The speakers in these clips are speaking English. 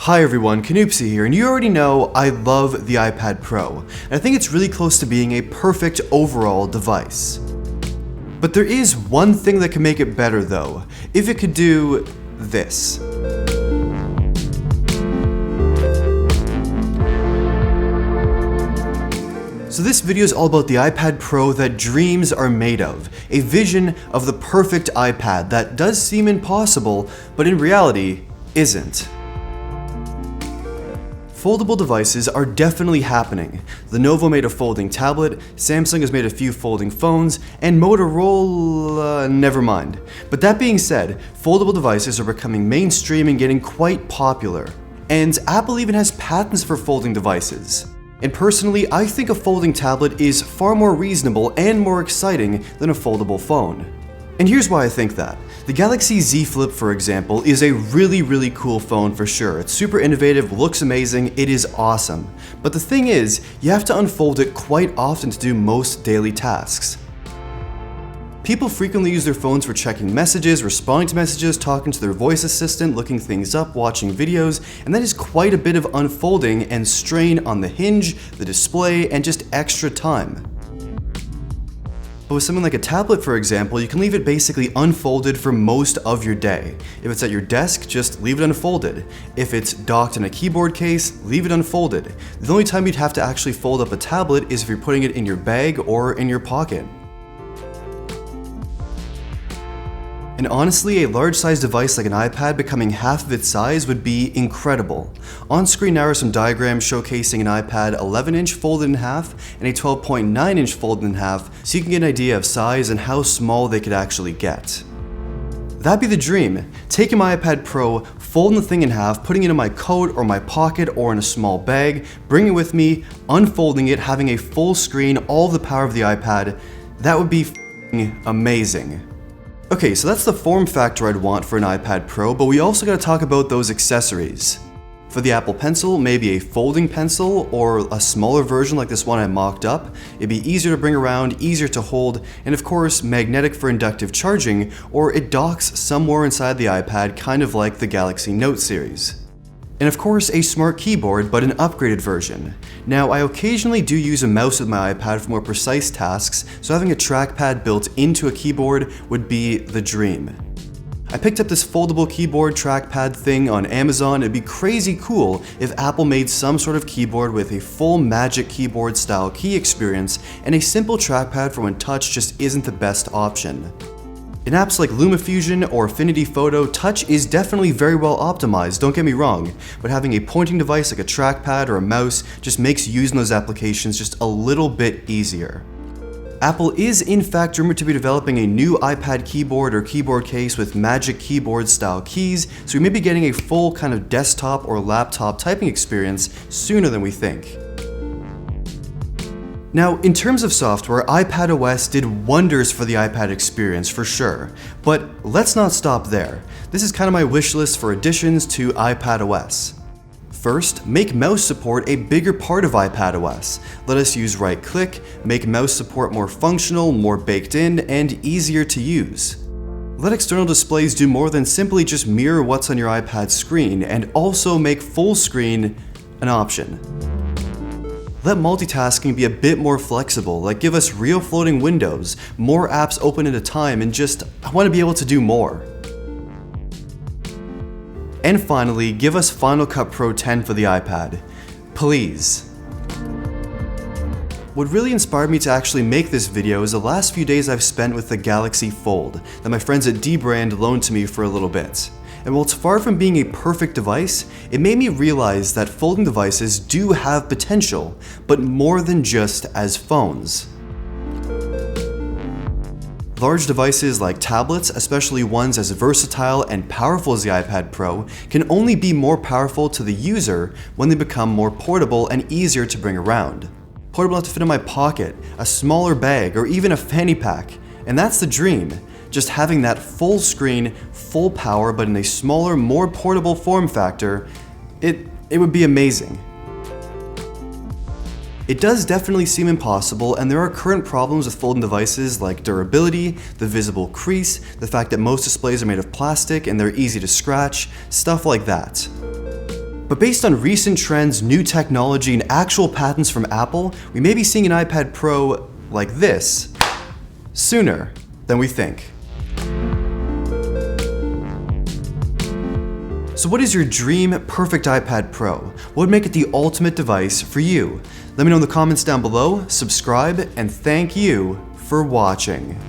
Hi everyone, Canoopsy here, and you already know I love the iPad Pro, and I think it's really close to being a perfect overall device. But there is one thing that can make it better though, if it could do this. So this video is all about the iPad Pro that dreams are made of, a vision of the perfect iPad that does seem impossible, but in reality isn't. Foldable devices are definitely happening. Lenovo made a folding tablet, Samsung has made a few folding phones, and Motorola, never mind. But that being said, foldable devices are becoming mainstream and getting quite popular. And Apple even has patents for folding devices. And personally, I think a folding tablet is far more reasonable and more exciting than a foldable phone. And here's why I think that. The Galaxy Z Flip, for example, is a really cool phone for sure. It's super innovative, looks amazing, it is awesome. But the thing is, you have to unfold it quite often to do most daily tasks. People frequently use their phones for checking messages, responding to messages, talking to their voice assistant, looking things up, watching videos, and that is quite a bit of unfolding and strain on the hinge, the display, and just extra time. But with something like a tablet, for example, you can leave it basically unfolded for most of your day. If it's at your desk, just leave it unfolded. If it's docked in a keyboard case, leave it unfolded. The only time you'd have to actually fold up a tablet is if you're putting it in your bag or in your pocket. And honestly, a large-sized device like an iPad becoming half of its size would be incredible. On screen now are some diagrams showcasing an iPad 11-inch folded in half and a 12.9-inch folded in half, so you can get an idea of size and how small they could actually get. That'd be the dream. Taking my iPad Pro, folding the thing in half, putting it in my coat or my pocket or in a small bag, bringing it with me, unfolding it, having a full screen, all of the power of the iPad, that would be f***ing amazing. Okay, so that's the form factor I'd want for an iPad Pro, but we also gotta talk about those accessories. For the Apple Pencil, maybe a folding pencil or a smaller version like this one I mocked up. It'd be easier to bring around, easier to hold, and of course magnetic for inductive charging, or it docks somewhere inside the iPad, kind of like the Galaxy Note series. And of course a smart keyboard, but an upgraded version. Now I occasionally do use a mouse with my iPad for more precise tasks, so having a trackpad built into a keyboard would be the dream. I picked up this foldable keyboard trackpad thing on Amazon. It'd be crazy cool if Apple made some sort of keyboard with a full Magic Keyboard style key experience and a simple trackpad for when touch just isn't the best option. In apps like LumaFusion or Affinity Photo, touch is definitely very well optimized, don't get me wrong, but having a pointing device like a trackpad or a mouse just makes using those applications just a little bit easier. Apple is in fact rumored to be developing a new iPad keyboard or keyboard case with Magic Keyboard style keys, so we may be getting a full kind of desktop or laptop typing experience sooner than we think. Now, in terms of software, iPadOS did wonders for the iPad experience for sure, but let's not stop there. This is kind of my wish list for additions to iPadOS. First, make mouse support a bigger part of iPadOS. Let us use right click, make mouse support more functional, more baked in, and easier to use. Let external displays do more than simply just mirror what's on your iPad screen, and also make full screen an option. Let multitasking be a bit more flexible, like give us real floating windows, more apps open at a time, and just, I want to be able to do more. And finally, give us Final Cut Pro 10 for the iPad. Please. What really inspired me to actually make this video is the last few days I've spent with the Galaxy Fold that my friends at D-Brand loaned to me for a little bit. And while it's far from being a perfect device, it made me realize that folding devices do have potential, but more than just as phones. Large devices like tablets, especially ones as versatile and powerful as the iPad Pro, can only be more powerful to the user when they become more portable and easier to bring around. Portable enough to fit in my pocket, a smaller bag, or even a fanny pack. And that's the dream. Just having that full screen, full power, but in a smaller, more portable form factor, it would be amazing. It does definitely seem impossible, and there are current problems with folding devices like durability, the visible crease, the fact that most displays are made of plastic and they're easy to scratch, stuff like that. But based on recent trends, new technology, and actual patents from Apple, we may be seeing an iPad Pro like this sooner than we think. So what is your dream perfect iPad Pro? What would make it the ultimate device for you? Let me know in the comments down below, subscribe, and thank you for watching.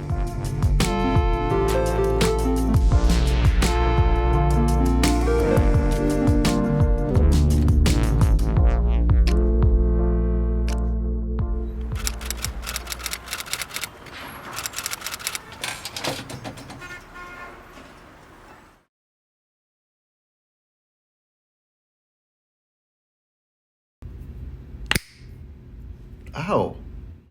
Ow.